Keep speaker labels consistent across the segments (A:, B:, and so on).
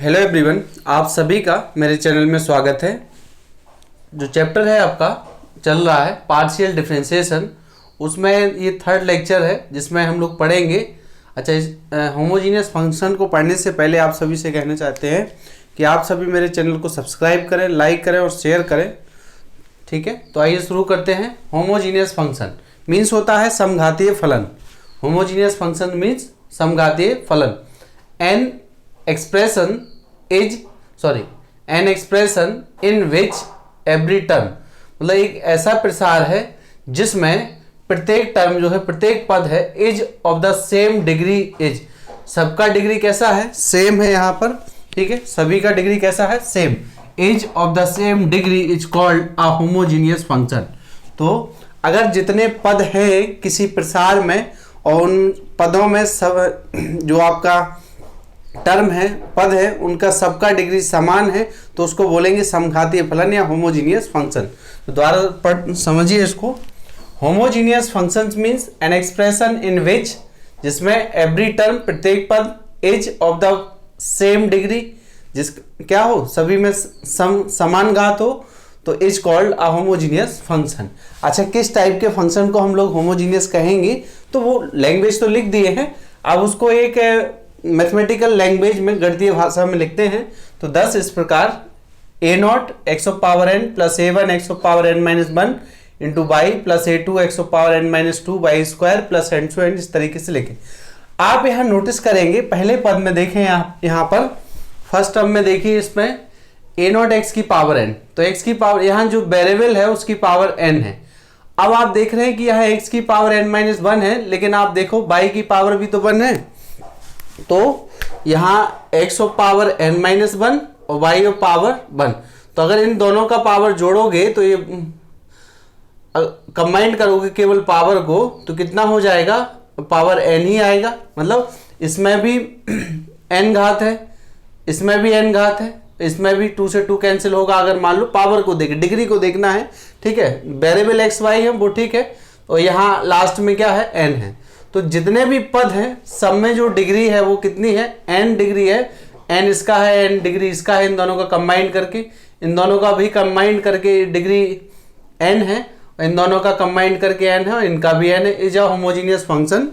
A: Hello everyone, आप सभी का मेरे चैनल में स्वागत है। जो चैप्टर है आपका चल रहा है पार्शियल डिफरेंशिएशन, उसमें ये थर्ड लेक्चर है जिसमें हम लोग पढ़ेंगे। अच्छा, इस होमोजीनियस फंक्शन को पढ़ने से पहले आप सभी से कहना चाहते हैं कि आप सभी मेरे चैनल को सब्सक्राइब करें, लाइक करें और शेयर करें। ठीक है, तो आइए शुरू करते हैं। होमोजीनियस फंक्शन मीन्स होता है समघातीय फलन। होमोजीनियस फंक्शन मीन्स समघातीय फलन। An expression in which every term, मतलब एक ऐसा प्रसार है जिसमें प्रत्येक टर्म जो है, प्रत्येक पद है, is of the same degree. Is सबका डिग्री कैसा है? सेम है यहाँ पर। ठीक है, सभी का डिग्री कैसा है? Same. Is of the same degree is called a homogeneous function. तो अगर जितने पद है किसी प्रसार में और उन पदों में सब जो आपका टर्म है, पद है, उनका सबका डिग्री समान है, तो उसको बोलेंगे समघातीय फलन या होमोजीनियस फंक्शन। तो द्वारा पढ़ समझिए इसको। Homogeneous function means an expression in which, जिसमें एवरी टर्म प्रत्येक पद is of the same degree, जिस क्या हो, सभी में समान घात हो, तो is called a homogeneous function. अच्छा, किस टाइप के फंक्शन को हम लोग होमोजीनियस कहेंगे? तो वो लैंग्वेज तो लिख दिए हैं, अब उसको एक मैथमेटिकल लैंग्वेज में, गणितीय भाषा में लिखते हैं। तो 10 इस प्रकार a0 x power n plus a1 x power n minus 1 into by plus a2 x power n minus 2 by square plus and so and, इस तरीके से लिखें। आप यहाँ नोटिस करेंगे पहले पद में देखें, यहाँ पर फर्स्ट टर्म में देखिए, इसमें a0 x की पावर n, तो x की पावर, यहाँ जो वेरिएबल है उसकी पावर n है। अब आप देख रहे हैं कि यहाँ x की पावर n माइनस 1 है, लेकिन आप देखो y की पावर भी तो 1 है, तो यहाँ x पावर n माइनस 1 और y पावर 1। तो अगर इन दोनों का पावर जोड़ोगे तो ये कंबाइन करोगे केवल पावर को, तो कितना हो जाएगा? पावर n ही आएगा। मतलब इसमें भी n घात है, इसमें भी n घात है, इसमें भी 2 से 2 कैंसिल होगा। अगर मान लो पावर को देखें, डिग्री को देखना है, ठीक है, वेरिएबल x y है वो, ठीक है, और यहाँ लास्ट में क्या है? n है। तो जितने भी पद हैं सब में जो डिग्री है वो कितनी है? n डिग्री है। n इसका है, n डिग्री इसका है। इन दोनों का कंबाइन करके, इन दोनों का भी कंबाइन करके डिग्री n है, और इन दोनों का कंबाइन करके n है, और इनका भी n है। Is a homogeneous function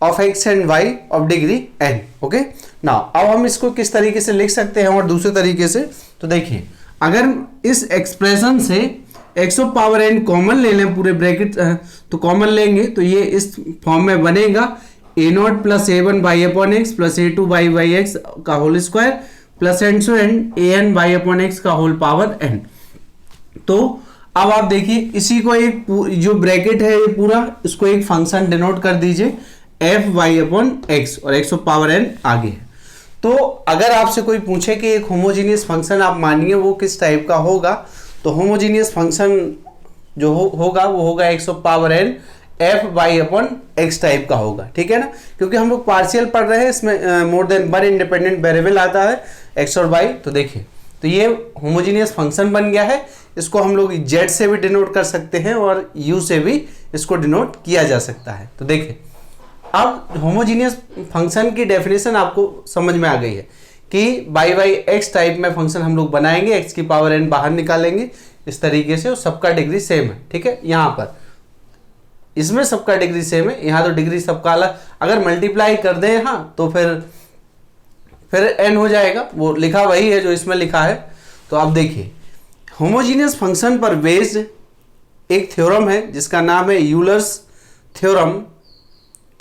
A: of x and y of degree n। Okay, now अब हम इसको किस तरीके से लिख सकते हैं और दूसरे तरीके से? तो देखिए, अगर इस एक्सप्रेशन से x पावर n कॉमन ले लें, पूरे ब्रैकेट तो कॉमन लेंगे, तो ये इस फॉर्म में बनेगा a0 plus a1 by upon x plus a2 by x का whole square plus and so and an by upon x का होल पावर n। तो अब आप देखिए, इसी को एक जो ब्रैकेट है ये पूरा, इसको एक फंक्शन डिनोट कर दीजिए f वाई अपॉन एक्स, और x पावर n आगे है। तो अगर आपसे कोई पूछे कि एक होमोजीनियस फंक्शन आप मानिए वो किस टाइप का होगा, तो होमोजीनियस फंक्शन जो होगा वो होगा x power n f y upon x type का होगा। ठीक है ना, क्योंकि हम लोग पार्शियल पढ़ रहे हैं, इसमें more than one independent variable आता है x और y। तो देखिए, तो ये होमोजीनियस फंक्शन बन गया है। इसको हम लोग z से भी डिनोट कर सकते हैं और u से भी इसको डिनोट किया जा सकता है। तो देखिए, अब होमोजीनियस फंक्शन की डेफिनेशन आपको समझ में आ गई है कि बाई बाई एक्स टाइप में फंक्शन हम लोग बनाएंगे, x की पावर n बाहर निकालेंगे इस तरीके से, और सबका डिग्री सेम है। ठीक है, यहाँ पर इसमें सबका डिग्री सेम है, यहाँ तो डिग्री सबका अलग। अगर मल्टीप्लाई कर दें यहाँ तो फिर n हो जाएगा, वो लिखा वही है जो इसमें लिखा है। तो आप देखिए, होमोजीनियस फंक्शन पर बेस्ड एक थ्योरम है जिसका नाम है Euler's theorem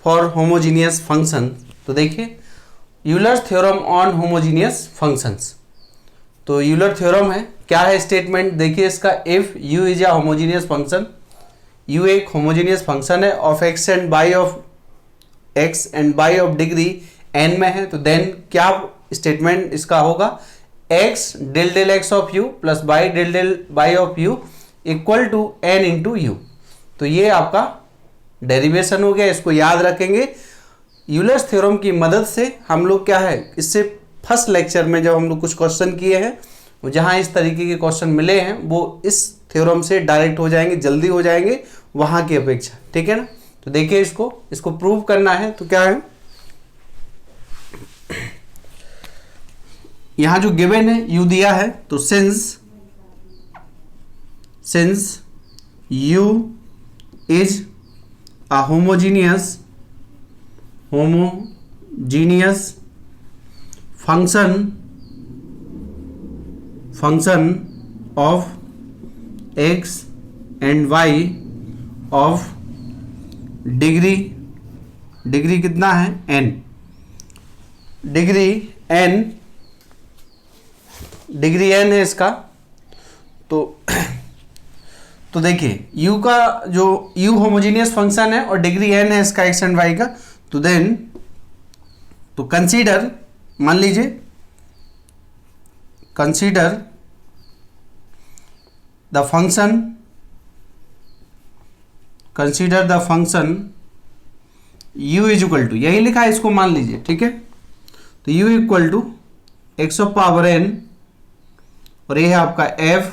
A: for homogeneous function. तो देखिए, Euler theorem on homogeneous functions. तो यूलर थ्योरम है, क्या है स्टेटमेंट? देखिए इसका, if u is a homogeneous function, u एक होमोजीनियस फंक्शन है of x and y of x and y of degree n में है, तो देन क्या स्टेटमेंट इसका होगा? x del del x of u plus y del del y of u equal to n into u। तो ये आपका derivation हो गया, इसको याद रखेंगे। यूलर्स थ्योरम की मदद से हम लोग क्या है, इससे फर्स्ट लेक्चर में जब हम लोग कुछ क्वेश्चन किए हैं, जहाँ इस तरीके के क्वेश्चन मिले हैं, वो इस थ्योरम से डायरेक्ट हो जाएंगे, जल्दी हो जाएंगे वहाँ की अपेक्षा। ठीक है ना, तो देखिए इसको प्रूव करना है। तो क्या है, यहां जो गिवन है u दिया है, तो since u is a homogeneous function of x and y of degree कितना है n, डिग्री n है इसका। तो देखिए u का जो u होमोजीनियस फंक्शन है और डिग्री n है इसका x एंड y का, तो देन तो कंसीडर, मान लीजिए consider the function u is equal to, यही लिखा है इसको मान लीजिए, ठीक है। तो u equal to x of power n और ये है आपका f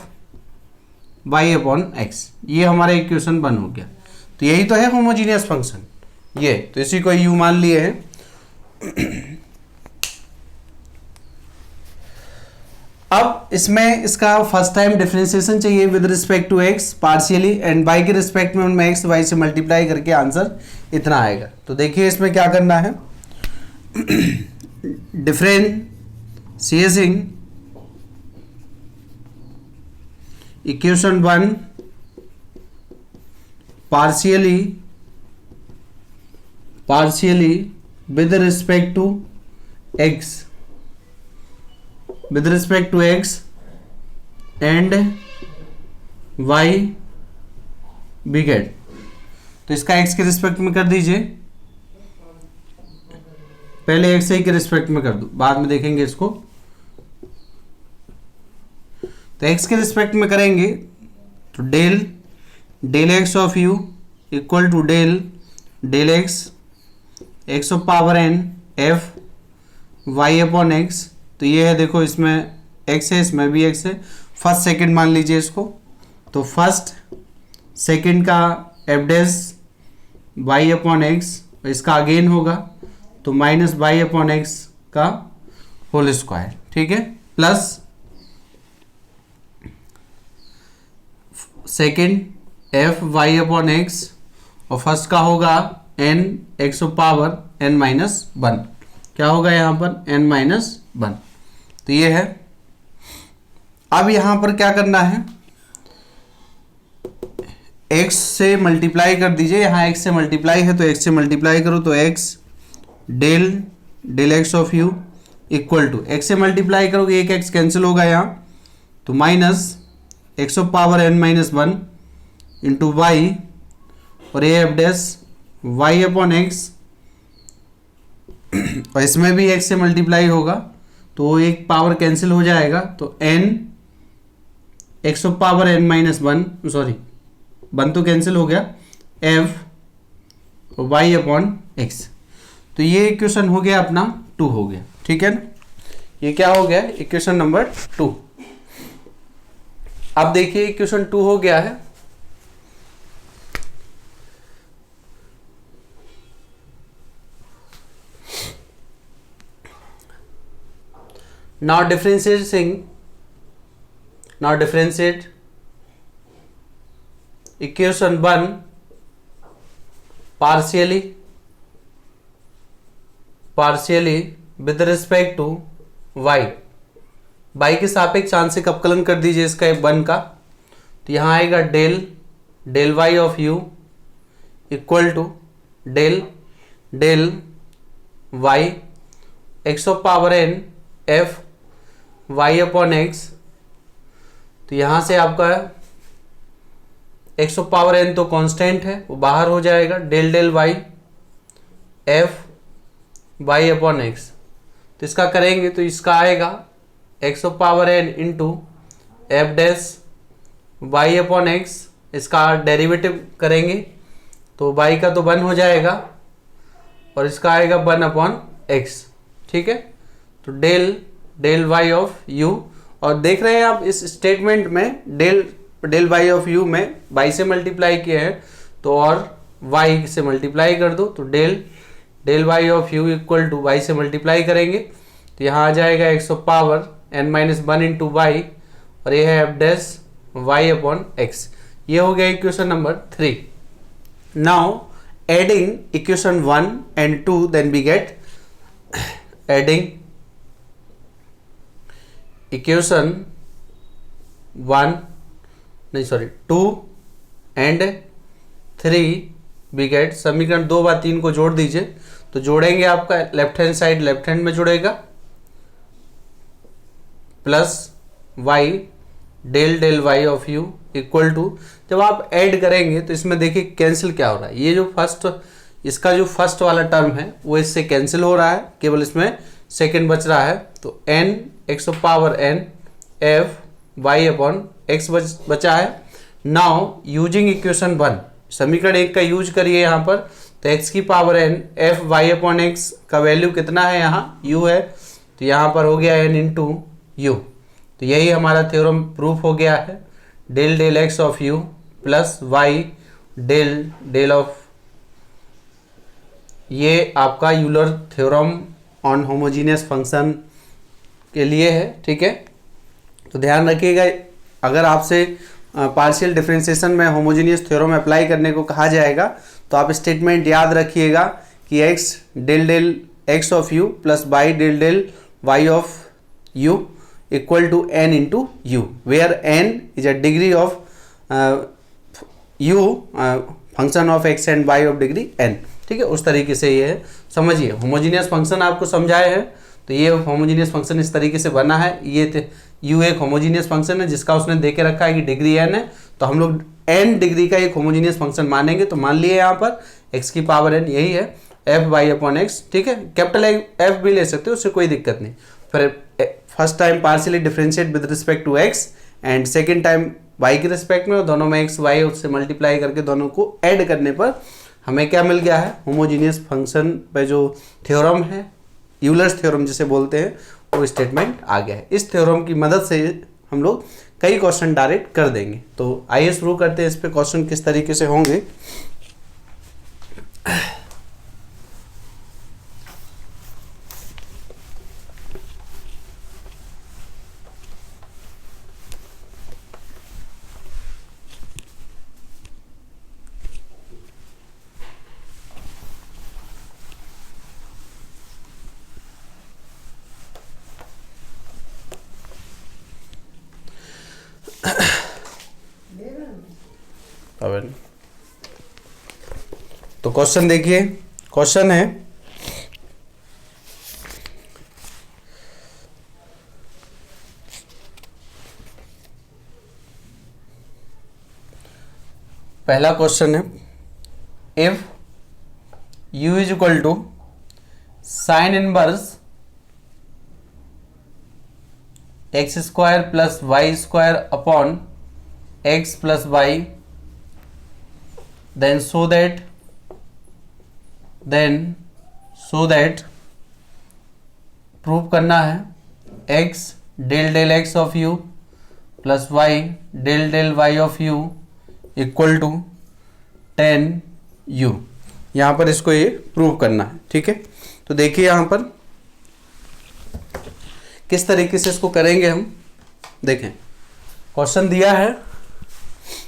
A: y अपॉन x, ये हमारा इक्वेशन 1 हो गया। तो यही तो है होमोजीनियस फंक्शन, ये तो इसी को u मान लिए हैं। अब इसमें इसका फर्स्ट टाइम डिफरेंशिएशन चाहिए with respect to x partially, and y के रिस्पेक्ट में उनमें x y से मल्टीप्लाई करके आंसर इतना आएगा। तो देखिए इसमें क्या करना है, differentiating equation 1 partially with respect to x and y we get, तो इसका x के रिस्पेक्ट में कर दीजिए, पहले x के रिस्पेक्ट में कर दो, बाद में देखेंगे इसको। तो x के रिस्पेक्ट में करेंगे तो del x of u equal to del x of power n f y upon x। तो ये है, देखो इसमें x है, इसमें भी x है, फर्स्ट सेकंड मान लीजिए इसको। तो फर्स्ट सेकंड का f dash y upon x, इसका अगेन होगा तो माइनस y अपॉन x का होल स्क्वायर, ठीक है, plus second f y upon x और फर्स्ट का होगा n x of power n minus 1, क्या होगा यहाँ पर n माइनस 1। तो ये है। अब यहाँ पर क्या करना है, x से मल्टीप्लाई कर दीजिए, यहाँ x से मल्टीप्लाई है तो x से मल्टीप्लाई करो, तो x del x of u equal to, x से मल्टीप्लाई करोगे एक x कैंसिल होगा यहाँ, तो minus x of power n minus 1 into y और ये f dash y upon x, और इसमें भी x से मल्टीप्लाई होगा तो एक पावर कैंसिल हो जाएगा, तो n x of power n minus 1, sorry 1 तो कैंसिल हो गया, f y अपॉन x। तो ये इक्वेशन हो गया अपना 2 हो गया, ठीक है ना, ये क्या हो गया इक्वेशन नंबर 2। अब देखिए इक्वेशन 2 हो गया है। Now differentiate equation 1 partially with respect to y के सापेक्ष आंशिक अवकलन कर दीजिए इसका 1 का। तो यहाँ आएगा del y of u equal to del y x of power n f y upon x। तो यहाँ से आपका x ऑफ पावर n तो कांस्टेंट है, वो बाहर हो जाएगा, del y f y upon x। तो इसका करेंगे तो इसका आएगा x of power n into f dash y upon x, इसका डेरिवेटिव करेंगे तो y का तो 1 हो जाएगा और इसका आएगा 1 अपॉन x, ठीक है। तो डेल y ऑफ u, और देख रहे हैं आप इस स्टेटमेंट में डेल y ऑफ u में y से मल्टीप्लाई किए हैं, तो और y से मल्टीप्लाई कर दो, तो del y of u equal to y से मल्टीप्लाई करेंगे तो यहाँ आ जाएगा x of power n minus one into y, और ये है f dash y upon x. ये हो गया equation number 3। Now adding equation 1 and 2, then we get adding equation 2 and 3 we get समीकरण 2 व 3 को जोड़ दीजिए। तो जोड़ेंगे आपका left hand side left hand में जुड़ेगा, plus y del del y of u equal to, जब आप ऐड करेंगे तो इसमें देखिए कैंसिल क्या हो रहा है, ये जो इसका जो फर्स्ट वाला टर्म है वो इससे कैंसिल हो रहा है, केवल इसमें सेकंड बच रहा है। तो n x power n f y upon x बचा है। नाउ यूजिंग इक्वेशन 1, समीकरण 1 का यूज करिए यहाँ पर, तो x की power n f y upon x का वैल्यू कितना है, यहाँ u है, तो यहाँ पर हो गया n इंटू यू। तो यही हमारा थ्योरम प्रूफ हो गया है, del del x of u plus y del del of, ये आपका Euler theorem on homogeneous function के लिए है। ठीक है, तो ध्यान रखिएगा, अगर आपसे पार्शियल डिफरेंशिएशन में होमोजीनियस थ्योरम अप्लाई करने को कहा जाएगा तो आप स्टेटमेंट याद रखिएगा कि x del del x of u plus y del del y of u equal to n into u, where n is a degree of u function of x and y of degree n। ठीक है, उस तरीके से ये है, समझिए homogeneous function आपको समझाए हैं, तो ये होमोजीनियस फंक्शन इस तरीके से बना है। ये u एक होमोजीनियस फंक्शन है जिसका उसने दे के रखा है कि डिग्री n है, तो हम लोग n डिग्री का एक होमोजीनियस फंक्शन मानेंगे। तो मान लिए यहाँ पर x की पावर n यही है एफ वाई अपॉन एक्स। ठीक है, कैपिटल एफ भी ले सकते हो, उससे कोई दिक्कत नहीं। फिर first time partially differentiate with respect to x and second time y के रिस्पेक्ट में, और दोनों में x y उससे मल्टीप्लाई करके दोनों को ऐड करने पर हमें क्या मिल गया है, होमोजीनियस फंक्शन पे जो थ्योरम है, यूलर्स थ्योरम जिसे बोलते हैं, वो स्टेटमेंट आ गया है। इस थ्योरम की मदद से हम लोग कई क्वेश्चन डायरेक्ट कर देंगे। तो आइए शुरू करते हैं, इस पे क्वेश्चन किस तरीके से होंगे। तो क्वेश्चन देखिए, क्वेश्चन है पहला क्वेश्चन है, if u is equal to sine inverse x square plus y square upon x plus y, then so that prove करना है x del del x of u plus y del del y of u equal to 10u। यहाँ पर इसको ये prove करना है। ठीक है, तो देखिए यहाँ पर किस तरीके से इसको करेंगे हम। देखें, क्वेश्चन दिया है,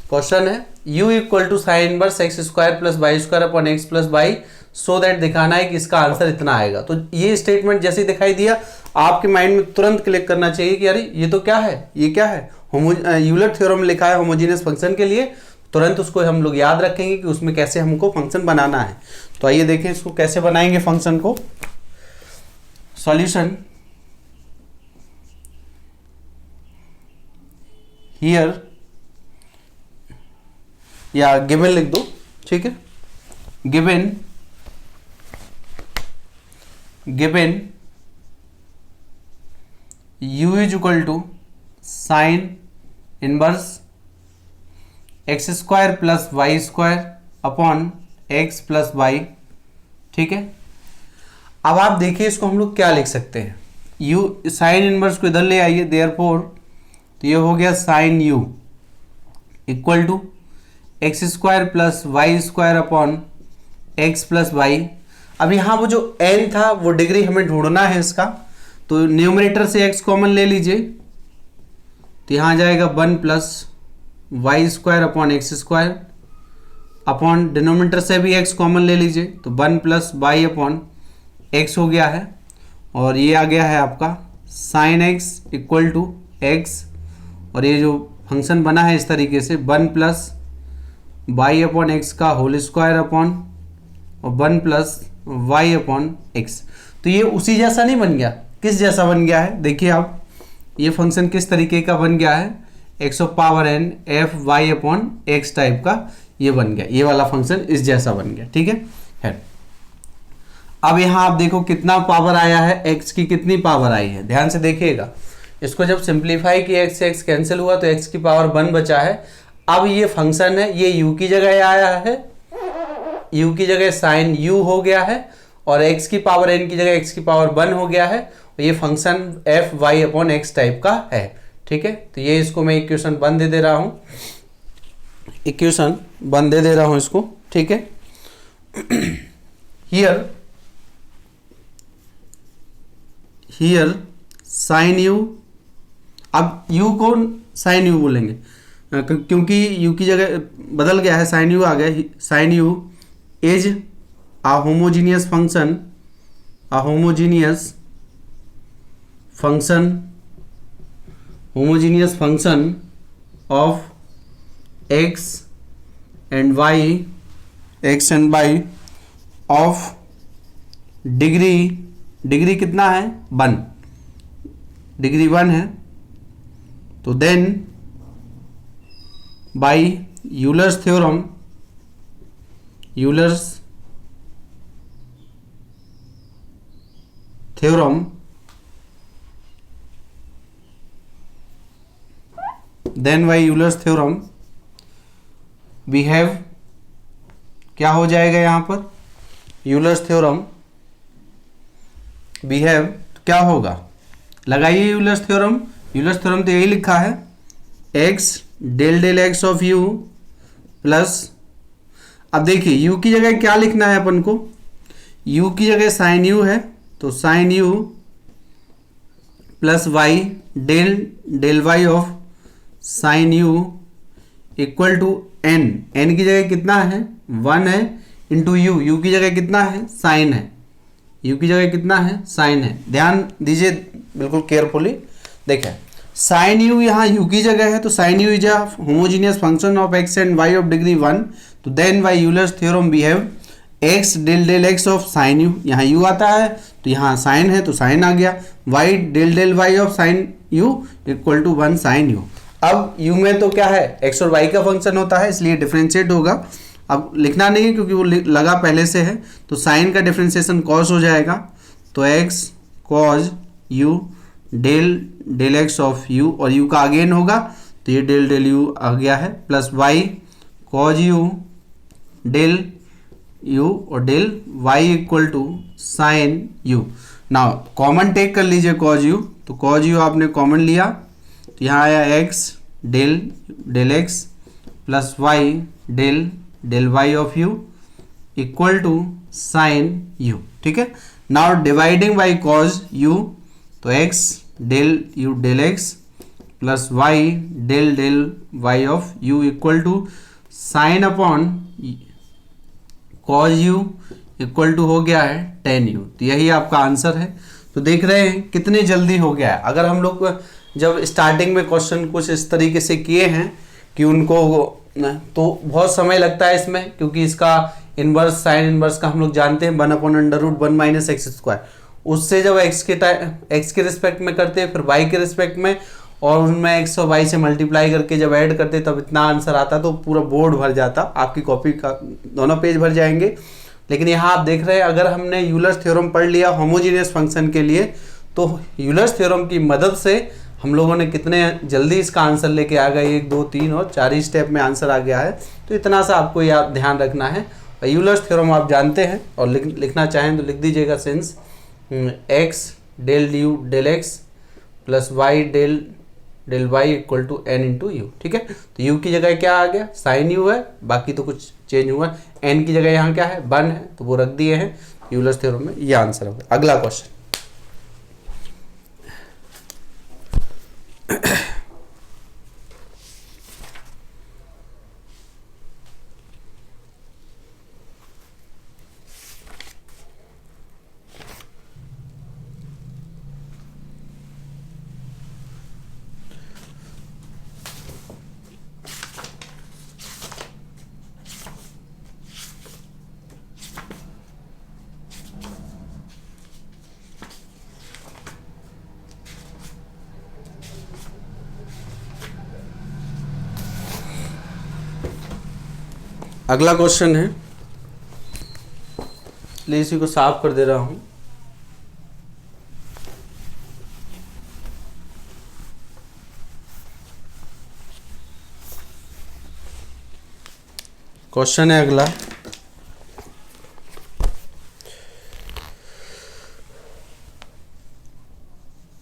A: क्वेश्चन है u equal to sine inverse x square plus y square upon x plus y, so that दिखाना है कि इसका आंसर इतना आएगा। तो ये स्टेटमेंट जैसे ही दिखाई दिया, आपके माइंड में तुरंत क्लिक करना चाहिए कि अरे ये तो क्या है, ये क्या है, यूलर थ्योरम में लिखा है होमोजीनियस फंक्शन के लिए, तुरंत उसको हम लोग याद रखेंगे कि उसमें कैसे हमको फंक्शन बनाना है। तो आइए देखें इसको कैसे बनाएंगे फंक्शन को। सॉल्यूशन हियर, या गिवन लिख दो। ठीक है, given u is equal to sine inverse x square plus y square upon x plus y. ठीक है, अब आप देखिए इसको हम लोग क्या लिख सकते हैं, u साइन इनवर्स को इधर ले आइए, देयरफॉर तो ये हो गया sine u equal to x square plus y square upon x plus y. अब यहाँ वो जो n था वो डिग्री हमें ढूंढना है इसका, तो न्यूमरेटर से x कॉमन ले लीजिए, तो यहाँ आ जाएगा 1 plus y square upon x square, upon denominator से भी x कॉमन ले लीजिए, तो 1 प्लस वाई अपॉन एक्स हो गया है, और ये आ गया है आपका sine x equal to x, और ये जो फंक्शन बना है इस तरीके से 1 प्लस वाई अपॉन एक्स का होल स्क्वायर अपॉन और 1 प्लस वाई अपॉन एक्स। तो ये उसी जैसा नहीं बन गया, किस जैसा बन गया है देखिए आप, ये फंक्शन किस तरीके का बन गया है, x of power n f y upon x type का ये बन गया, ये वाला फंक्शन इस जैसा बन गया, ठीक है। अब यहाँ आप देखो कितना पावर आया है, एक्स की कितनी पावर आई है, ध्यान से देखिएगा। इसको जब सिंप्लीफाई किया एक्स से एक्स कैंसिल हुआ तो एक्स की पावर 1 बचा है। अब ये फंक्शन है, ये u की जगह आया है, u की जगह साइन u हो गया है, और x की पावर n की जगह x की पावर 1 हो गया है, और ये function f y upon x type का है, ठीक है। तो ये इसको मैं इक्वेशन 1 दे रहा हूँ, इक्वेशन 1 दे रहा हूँ इसको, ठीक है। हियर साइन u, अब u को साइन u बोलेंगे क्योंकि u की जगह बदल गया है, साइन u आ गया, sine u is a homogeneous function, a homogeneous function of x and y of degree कितना है 1, डिग्री 1 है। तो then by Euler's theorem, then by Euler's theorem we have, क्या हो जाएगा यहाँ पर, यूलर्स थ्योरम वी हैव, तो क्या होगा, लगाइए यूलर्स थ्योरम। यूलर्स थ्योरम तो यही लिखा है, x del del x of u plus, अब देखिए u की जगह क्या लिखना है अपन को, u की जगह साइन u है, तो sine u plus y del del y of sine u equal to n, n की जगह कितना है 1 है, इंटू u की जगह कितना है साइन है, u की जगह कितना है साइन है। ध्यान दीजिए बिल्कुल केयरफुली, देखें साइन u यहाँ u की जगह है, तो sine u is a homogeneous function of x and y of degree 1, तो then by Euler's theorem we have x del del x of sine u, यहाँ u आता है तो यहाँ साइन है तो साइन आ गया, y del del y of sine u equal to 1 sine u। अब u में तो क्या है x और y का फंक्शन होता है, इसलिए डिफरेंशिएट होगा, अब लिखना नहीं है क्योंकि वो लगा पहले से है, तो साइन का डिफरेंशिएशन कॉस हो जाएगा, तो x cos u del del x of u, और u का अगेन होगा तो ये डेल डेल u आ गया है, plus y cos u del u और del y equal to sine u। Now common take कर लीजिए कॉज u, तो कॉज u आपने कॉमन लिया तो यहाँ आया x del del x plus y del del y of u equal to sine u, ठीक है। Now dividing by cos u, तो x del u del x plus y del del y of u equal to sine upon cos u equal to हो गया है ten u, तो यही आपका answer है। तो देख रहे हैं कितनी जल्दी हो गया है। अगर हम लोग जब स्टार्टिंग में क्वेश्चन कुछ इस तरीके से किए हैं कि उनको तो बहुत समय लगता है इसमें, क्योंकि इसका इन्वर्स साइन इन्वर्स का हम लोग जानते हैं 1/√1 माइनस एक्स स्क्वायर, उससे जब x के रिस्पेक्ट में करते हैं फिर y के रिस्पेक्ट में, और उनमें x और y से मल्टीप्लाई करके जब ऐड करते तब इतना आंसर आता, तो पूरा बोर्ड भर जाता, आपकी कॉपी का दोनों पेज भर जाएंगे। लेकिन यहाँ आप देख रहे हैं अगर हमने यूलर्स थ्योरम पढ़ लिया होमोजीनियस फंक्शन के लिए, तो यूलर्स थ्योरम की मदद से हम लोगों ने कितने जल्दी इसका आंसर लेके आ गए, 1 2 3 और 4 ही स्टेप में आंसर आ गया है। तो इतना सा आपको याद ध्यान रखना है। यूलर्स थ्योरम आप जानते हैं और लिखना चाहें तो लिख दीजिएगा, since x del u del x plus y del del y equal to n into u, ठीक है। तो u की जगह क्या आ गया साइन u है, बाकी तो कुछ चेंज हुआ, n की जगह यहाँ क्या है 1 है, तो वो रख दिए हैं यूलर्स थ्योरम में, ये आंसर होगा। अगला क्वेश्चन अगला क्वेश्चन है, ले इसी को साफ कर दे रहा हूं। क्वेश्चन है अगला,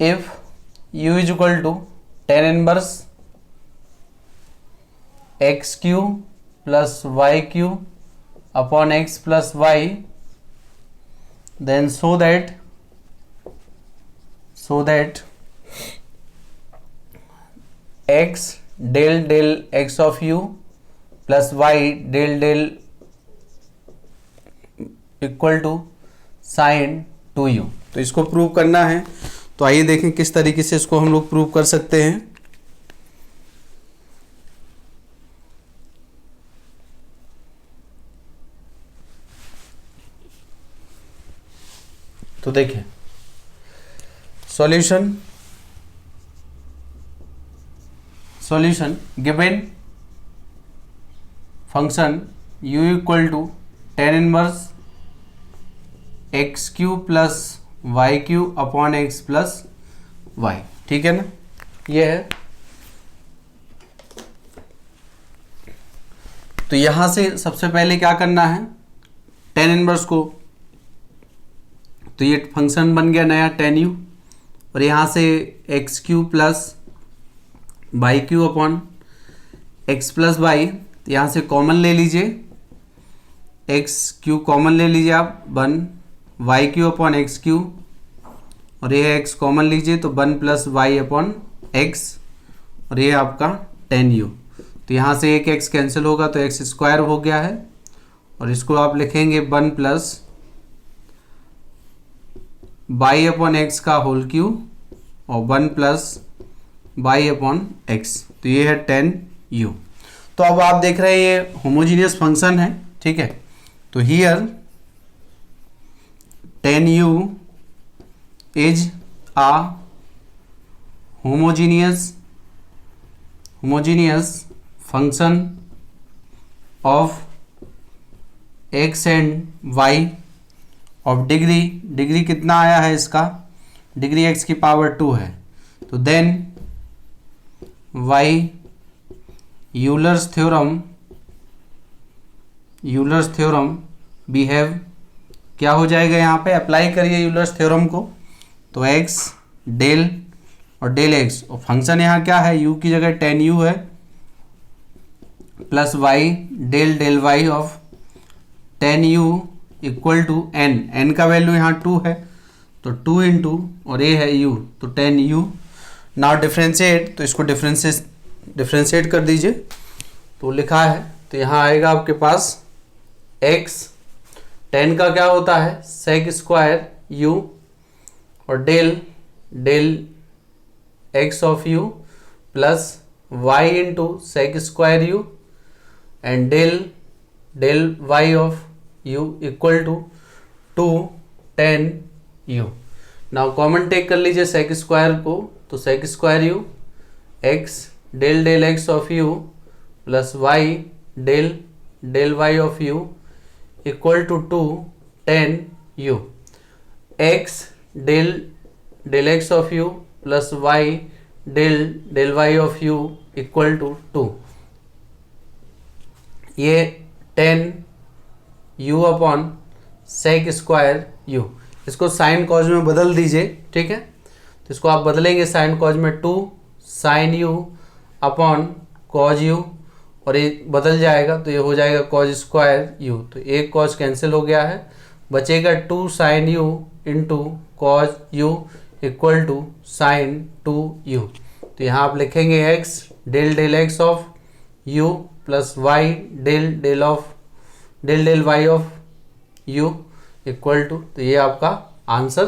A: if u is equal to tan inverse x cube plus y cube upon x plus y, then so that x del x of u plus y del equal to sine 2u। तो इसको prove करना है, तो आइए देखें किस तरीके से इसको हम लोग प्रूव कर सकते हैं। तो देखिए solution given function u equal to tan inverse x cube plus y cube upon x plus y, ठीक है ना, ये है। तो यहां से सबसे पहले क्या करना है, tan इनवर्स को, तो ये फंक्शन बन गया नया tan u, और यहाँ से x cube plus y cube upon x plus y, तो यहाँ से कॉमन ले लीजिए, एक्स क्यू कॉमन ले लीजिए आप, 1 y cube upon x cube, और ये एक्स कॉमन लीजिए तो 1 प्लस वाई अपॉन एक्स, और ये आपका tan u। तो यहाँ से एक एक्स कैंसिल होगा तो एक्स स्क्वायर हो गया है, और इसको आप लिखेंगे 1 प्लस वाई अपॉन एक्स का होल क्यू और 1 प्लस वाई अपॉन एक्स, तो ये है tan u। तो अब आप देख रहे हैं ये होमोजीनियस फंक्शन है, ठीक है। तो here tan u is a homogeneous function of x and y of degree कितना आया है इसका, डिग्री x की पावर 2 है। तो then y Euler's theorem we have, क्या हो जाएगा, यहाँ पे अप्लाई करिए यूलर्स थ्योरम को, तो x डेल और डेल x, और फंक्शन यहाँ क्या है, u की जगह tan u है, plus y del y of tan u equal to n का वैल्यू यहाँ 2 है, तो 2 इंटू और ये है u, तो tan u। नाउ डिफ्रेंशिएट, तो इसको डिफ्रेंशिएट कर दीजिए, तो लिखा है, तो यहाँ आएगा आपके पास x, tan का क्या होता है sec स्क्वायर u, और del x of u plus y into sec square u, and del y of u equal to 2 tan u। Now common take कर लीजिए sec स्क्वायर को, तो sec square u x del x of u plus y del y of u equal to 2 tan u, x del x of u plus y del y of u equal to 2, ये tan u upon sec square u। इसको sign cause में बदल दीजिए, ठीक है। तो इसको आप बदलेंगे साइन कॉज में, 2 sin u upon cos u, और ये बदल जाएगा तो ये हो जाएगा कॉज स्क्वायर u, तो एक कॉज कैंसिल हो गया है, बचेगा 2 sin u into cos u equal to sine 2u। तो यहाँ आप लिखेंगे x del x of u plus y del y of u equal to, तो ये आपका आंसर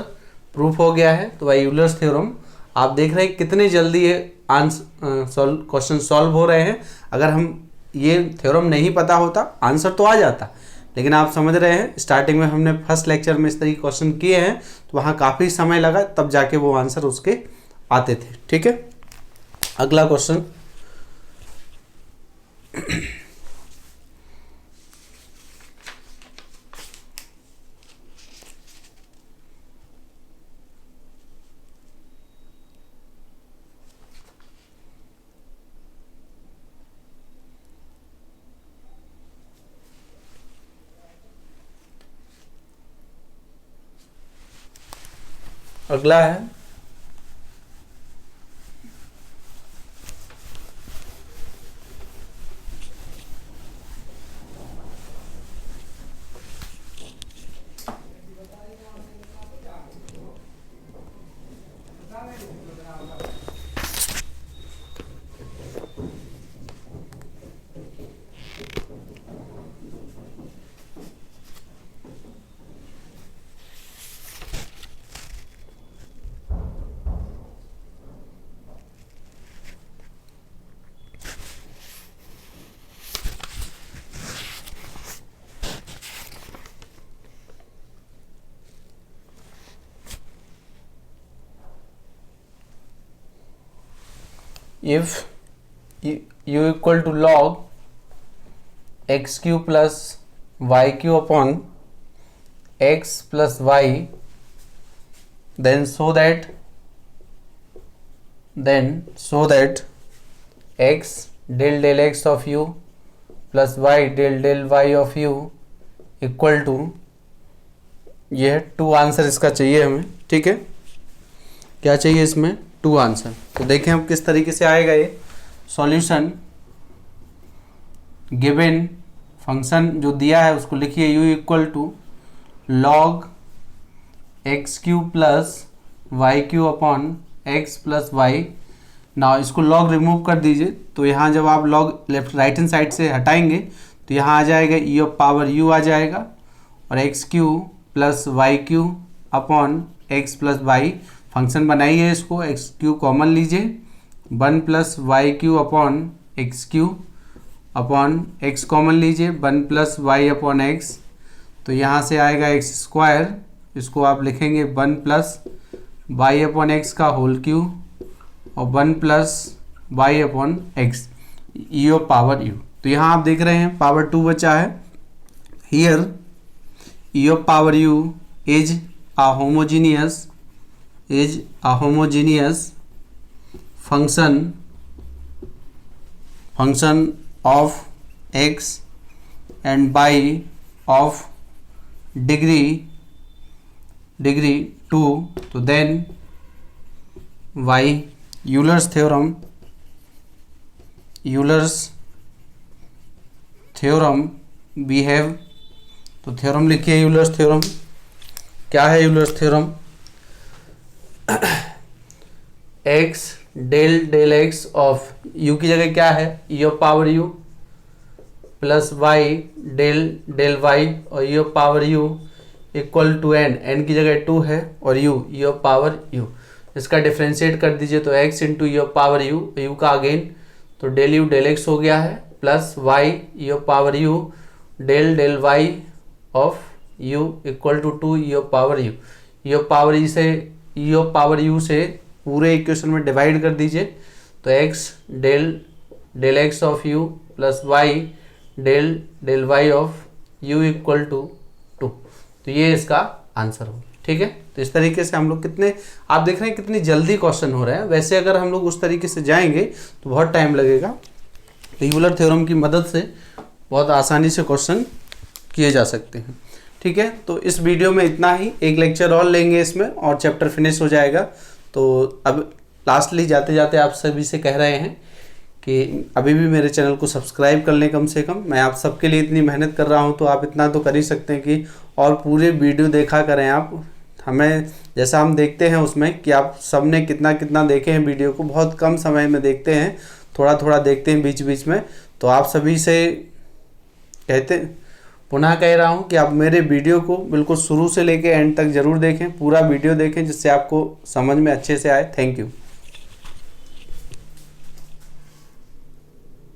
A: प्रूफ हो गया है। तो भाई यूलर्स थ्योरम आप देख रहे हैं कितने जल्दी ये क्वेश्चन सॉल्व हो रहे हैं। अगर हम ये थ्योरम नहीं पता होता आंसर तो आ जाता, लेकिन आप समझ रहे हैं स्टार्टिंग में हमने फर्स्ट लेक्चर में इस तरीके क्वेश्चन किए हैं तो वहाँ काफ़ी समय लगा, तब जाके वो आंसर उसके आते थे, ठीक है। अगला क्वेश्चन अगला है if u equal to log x cube plus y cube upon x plus y, then so that x del x of u plus y del y of u equal to, यह 2 answer इसका चाहिए हमें, ठीक है। क्या चाहिए इसमें? 2 answer. तो देखें हम किस तरीके से आएगा ये सॉल्यूशन। गिवन फंक्शन जो दिया है उसको लिखिए u equal to log x cube plus y cube upon x plus y. ना इसको लॉग रिमूव कर दीजिए, तो यहाँ जब आप log left right hand side से हटाएंगे तो यहाँ आ जाएगा ई ऑफ पावर u आ जाएगा, और x cube plus y cube upon x plus y. Function बनाइए इसको, एक्स क्यूब कॉमन लीजिए, 1 plus y cube upon x cube upon x common लीजिए, 1 प्लस वाई अपॉन एक्स। तो यहाँ से आएगा एक्स स्क्वायर, इसको आप लिखेंगे 1 प्लस वाई अपॉन एक्स का होल क्यूब और 1 plus y upon x e of power u. तो यहाँ आप देख रहे हैं पावर 2 बचा है। Here E of power you is a homogeneous function of x and y of degree 2, तो then y Euler's theorem we have। तो थ्योरम लिखिए यूलर्स थ्योरम। क्या है Euler's theorem? x del x of u की जगह क्या है? e of power u plus y del y और e of power u equal to n की जगह 2 है और u e of power u। इसका डिफ्रेंशिएट कर दीजिए तो x into e of power u का अगेन तो डेल u डेल x हो गया है, plus y e of power u del y of u equal to 2 e of power u। e of power u से पूरे equation में divide कर दीजिए तो x del x of u plus y del y of u equal to 2। तो ये इसका answer होगा, ठीक है। तो इस तरीके से हम लोग कितने, आप देख रहे हैं कितनी जल्दी क्वेश्चन हो रहा है। वैसे अगर हम लोग उस तरीके से जाएंगे तो बहुत टाइम लगेगा। तो यूलर थ्योरम की मदद से बहुत आसानी से क्वेश्चन किए जा सकते हैं, ठीक है। तो इस वीडियो में इतना ही, एक लेक्चर और लेंगे इसमें और चैप्टर फिनिश हो जाएगा। तो अब लास्टली जाते जाते आप सभी से कह रहे हैं कि अभी भी मेरे चैनल को सब्सक्राइब कर लें कम से कम। मैं आप सबके लिए इतनी मेहनत कर रहा हूं तो आप इतना तो कर ही सकते हैं कि और पूरे वीडियो देखा करें आप। हमें जैसा हम देखते हैं उसमें कि आप सब ने कितना कितना देखे हैं वीडियो को, बहुत कम समय में देखते हैं, थोड़ा थोड़ा देखते हैं बीच बीच में। तो आप सभी से पुनः कह रहा हूं कि आप मेरे वीडियो को बिल्कुल शुरू से लेकर एंड तक ज़रूर देखें, पूरा वीडियो देखें जिससे आपको समझ में अच्छे से आए। Thank you.